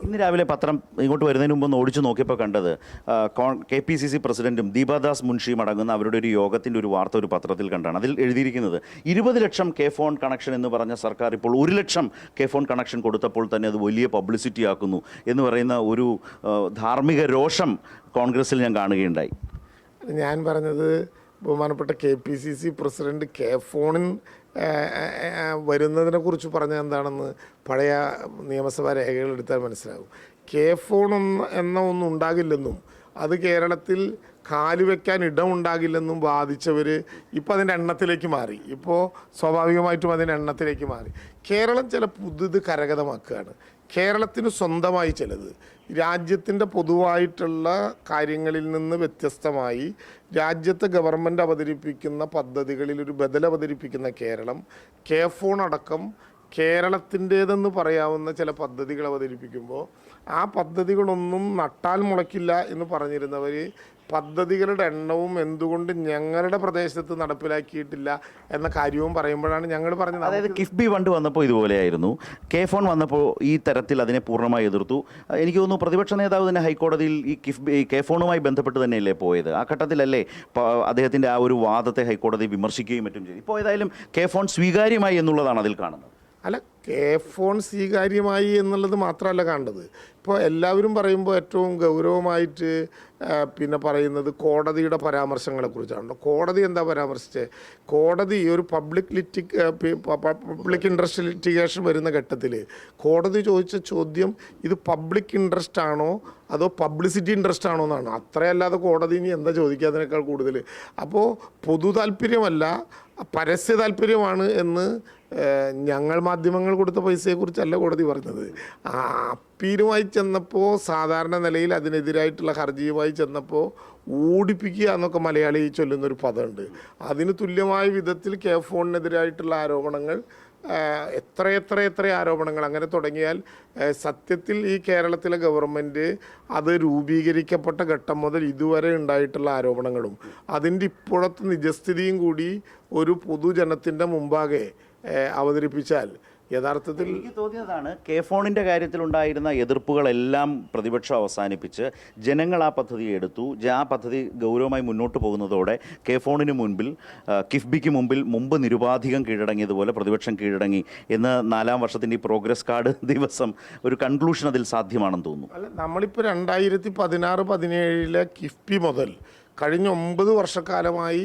ഇന്ന് രാവിലെ പത്രം ഇങ്ങോട്ട് വരുന്നതിന് മുമ്പ് ഒന്ന് ഓടിച്ചു നോക്കിയപ്പോൾ കണ്ടത് KPCC പ്രസിഡന്റും ദീപാദാസ് മുൻഷിയും അടങ്ങുന്ന അവരുടെ ഒരു യോഗത്തിൻ്റെ ഒരു വാർത്ത ഒരു പത്രത്തിൽ കണ്ടാണ്. അതിൽ എഴുതിയിരിക്കുന്നത് 20 ലക്ഷം കെ ഫോൺ കണക്ഷൻ എന്ന് പറഞ്ഞ സർക്കാർ ഇപ്പോൾ 1 ലക്ഷം കെ ഫോൺ കണക്ഷൻ കൊടുത്തപ്പോൾ തന്നെ അത് വലിയ പബ്ലിസിറ്റി ആക്കുന്നു എന്ന് പറയുന്ന ഒരു ധാർമ്മിക രോഷം കോൺഗ്രസിൽ ഞാൻ കാണുകയുണ്ടായി. ഞാൻ പറഞ്ഞത് ബഹുമാനപ്പെട്ട KPCC പ്രസിഡന്റ് കെ ഫോണിൻ വരുന്നതിനെ കുറിച്ച് പറഞ്ഞത് എന്താണെന്ന് പഴയ നിയമസഭാ രേഖകൾ എടുത്താൽ മനസ്സിലാകും. കെ ഫോൺ ഒന്നും ഉണ്ടാകില്ലെന്നും അത് കേരളത്തിൽ കാലുവെക്കാൻ ഇടമുണ്ടാകില്ലെന്നും വാദിച്ചവർ ഇപ്പോൾ അതിൻ്റെ എണ്ണത്തിലേക്ക് മാറി. ഇപ്പോൾ സ്വാഭാവികമായിട്ടും അതിൻ്റെ എണ്ണത്തിലേക്ക് മാറി. കേരളം ചില പുതുത് കരഗതമാക്കുകയാണ്. കേരളത്തിന് സ്വന്തമായി ചിലത് രാജ്യത്തിൻ്റെ പൊതുവായിട്ടുള്ള കാര്യങ്ങളിൽ നിന്ന് വ്യത്യസ്തമായി രാജ്യത്തെ ഗവൺമെൻറ് അവതരിപ്പിക്കുന്ന പദ്ധതികളിൽ ഒരു ബദൽ അവതരിപ്പിക്കുന്ന കേരളം കെ ഫോൺ അടക്കം കേരളത്തിൻ്റേതെന്ന് പറയാവുന്ന ചില പദ്ധതികൾ അവതരിപ്പിക്കുമ്പോൾ ആ പദ്ധതികളൊന്നും നട്ടാൽ മുളയ്ക്കില്ല എന്ന് പറഞ്ഞിരുന്നവർ പദ്ധതികളുടെ എണ്ണവും എന്തുകൊണ്ട് ഞങ്ങളുടെ പ്രദേശത്ത് നടപ്പിലാക്കിയിട്ടില്ല എന്ന കാര്യവും പറയുമ്പോഴാണ് ഞങ്ങൾ പറഞ്ഞത്. അതായത് കിഫ്ബി ഫണ്ട് വന്നപ്പോൾ ഇതുപോലെയായിരുന്നു, കെ ഫോൺ വന്നപ്പോൾ ഈ തരത്തിൽ അതിനെ പൂർണ്ണമായി എതിർത്തു. എനിക്ക് തോന്നുന്നു പ്രതിപക്ഷ നേതാവ് തന്നെ ഹൈക്കോടതിയിൽ ഈ കെ ഫോണുമായി ബന്ധപ്പെട്ട് തന്നെയല്ലേ പോയത്. ആ ഘട്ടത്തിലല്ലേ അദ്ദേഹത്തിൻ്റെ ആ ഒരു വാദത്തെ ഹൈക്കോടതി വിമർശിക്കുകയും മറ്റും ചെയ്തു. ഇപ്പോൾ ഏതായാലും കെ ഫോൺ സ്വീകാര്യമായി എന്നുള്ളതാണ് അതിൽ കാണുന്നത്. അല്ല, കെ ഫോൺ സ്വീകാര്യമായി എന്നുള്ളത് മാത്രമല്ല കാണേണ്ടത്. ഇപ്പോൾ എല്ലാവരും പറയുമ്പോൾ ഏറ്റവും ഗൗരവമായിട്ട് പറയുന്നത് കോടതിയുടെ പരാമർശങ്ങളെക്കുറിച്ചാണല്ലോ. കോടതി എന്താ പരാമർശിച്ചത്? കോടതി ഒരു പബ്ലിക് ഇൻട്രസ്റ്റ് ലിറ്റിഗേഷൻ വരുന്ന ഘട്ടത്തിൽ കോടതി ചോദിച്ച ചോദ്യം ഇത് പബ്ലിക് ഇൻട്രസ്റ്റ് ആണോ അതോ പബ്ലിസിറ്റി ഇൻട്രസ്റ്റ് ആണോ എന്നാണ്. അത്രയല്ലാതെ കോടതി ഇനി എന്താ ചോദിക്കാതിനേക്കാൾ കൂടുതൽ. അപ്പോൾ പൊതു താല്പര്യമല്ല പരസ്യ താല്പര്യമാണ് എന്ന് ഞങ്ങൾ മാധ്യമങ്ങൾ കൊടുത്ത പൈസയെക്കുറിച്ചല്ല കോടതി പറഞ്ഞത്. അപ്പീലുമായി ചെന്നപ്പോൾ സാധാരണ നിലയിൽ അതിനെതിരായിട്ടുള്ള ഹർജിയുമായി ചെന്നപ്പോൾ ഓടിപ്പിക്കുക എന്നൊക്കെ മലയാളി ചൊല്ലുന്നൊരു പദമുണ്ട്. അതിന് തുല്യമായ വിധത്തിൽ കെ ഫോണിനെതിരായിട്ടുള്ള ആരോപണങ്ങൾ എത്ര ആരോപണങ്ങൾ അങ്ങനെ തുടങ്ങിയാൽ സത്യത്തിൽ ഈ കേരളത്തിലെ ഗവൺമെൻറ് അത് രൂപീകരിക്കപ്പെട്ട ഘട്ടം മുതൽ ഇതുവരെ ഉണ്ടായിട്ടുള്ള ആരോപണങ്ങളും അതിൻ്റെ ഇപ്പോഴത്തെ നിജസ്ഥിതിയും കൂടി ഒരു പൊതുജനത്തിൻ്റെ മുമ്പാകെ അവതരിപ്പിച്ചാൽ യഥാർത്ഥത്തിൽ എനിക്ക് തോന്നിയതാണ് കെ ഫോണിൻ്റെ കാര്യത്തിലുണ്ടായിരുന്ന എതിർപ്പുകളെല്ലാം പ്രതിപക്ഷം അവസാനിപ്പിച്ച് ജനങ്ങൾ ആ പദ്ധതി എടുത്തു. ആ പദ്ധതി ഗൗരവമായി മുന്നോട്ട് പോകുന്നതോടെ കെ ഫോണിന് മുൻപിൽ കിഫ്ബിക്ക് മുമ്പ് നിരുപാധികം കീഴടങ്ങിയതുപോലെ പ്രതിപക്ഷം കീഴടങ്ങി എന്ന് 4-ാം വർഷത്തിൻ്റെ ഈ പ്രോഗ്രസ് കാർഡ് ദിവസം ഒരു കൺക്ലൂഷൻ അതിൽ സാധ്യമാണെന്ന് തോന്നുന്നു. അല്ല, നമ്മളിപ്പോൾ 2016-17 കിഫ്ബി മുതൽ കഴിഞ്ഞ 9 വർഷക്കാലമായി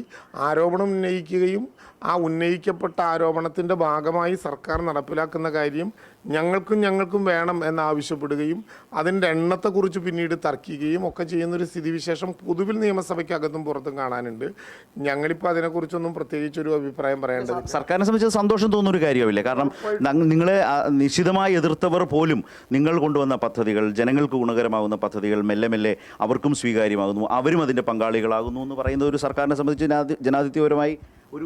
ആരോപണം ഉന്നയിക്കുകയും ആ ഉന്നയിക്കപ്പെട്ട ആരോപണത്തിൻ്റെ ഭാഗമായി സർക്കാർ നടപ്പിലാക്കുന്ന കാര്യം ഞങ്ങൾക്കും വേണം എന്നാവശ്യപ്പെടുകയും അതിൻ്റെ എണ്ണത്തെക്കുറിച്ച് പിന്നീട് തർക്കിക്കുകയും ഒക്കെ ചെയ്യുന്നൊരു സ്ഥിതിവിശേഷം പൊതുവിൽ നിയമസഭയ്ക്കകത്തും പുറത്തും കാണാനുണ്ട്. ഞങ്ങളിപ്പോൾ അതിനെക്കുറിച്ചൊന്നും പ്രത്യേകിച്ചൊരു അഭിപ്രായം പറയേണ്ടത്. സർക്കാരിനെ സംബന്ധിച്ച് സന്തോഷം തോന്നുന്നൊരു കാര്യമാവില്ല. കാരണം നിങ്ങളെ നിശ്ചിതമായി എതിർത്തവർ പോലും നിങ്ങൾ കൊണ്ടുവന്ന പദ്ധതികൾ, ജനങ്ങൾക്ക് ഗുണകരമാകുന്ന പദ്ധതികൾ മെല്ലെ മെല്ലെ അവർക്കും സ്വീകാര്യമാകുന്നു, അവരും അതിൻ്റെ പങ്കാളികളാകുന്നു എന്ന് പറയുന്ന ഒരു സർക്കാരിനെ സംബന്ധിച്ച് ജനാധിപത്യപരമായി ഒരു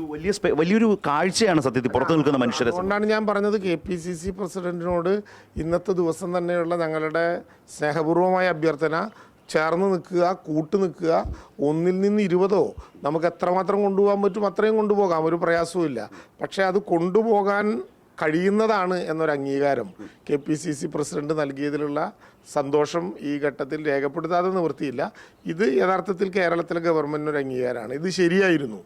വലിയൊരു കാഴ്ചയാണ് സത്യത്തിൽ പുറത്തു നിൽക്കുന്ന മനുഷ്യരെ. അതുകൊണ്ടാണ് ഞാൻ പറഞ്ഞത് KPCC പ്രസിഡന്റിനോട് ഇന്നത്തെ ദിവസം തന്നെയുള്ള ഞങ്ങളുടെ സ്നേഹപൂർവമായ അഭ്യർത്ഥന, ചേർന്ന് നിൽക്കുക, കൂട്ടു നിൽക്കുക. 1 നിന്ന് 20 നമുക്ക് എത്രമാത്രം കൊണ്ടുപോകാൻ പറ്റും അത്രയും കൊണ്ടുപോകാം, ഒരു പ്രയാസവും. പക്ഷേ അത് കൊണ്ടുപോകാൻ കഴിയുന്നതാണ് എന്നൊരു അംഗീകാരം KPCC പ്രസിഡന്റ് നൽകിയതിലുള്ള സന്തോഷം ഈ ഘട്ടത്തിൽ രേഖപ്പെടുത്താതെ നിവൃത്തിയില്ല. ഇത് യഥാർത്ഥത്തിൽ കേരളത്തിലെ ഗവൺമെൻറ്റിനൊരു അംഗീകാരമാണ്. ഇത് ശരിയായിരുന്നു.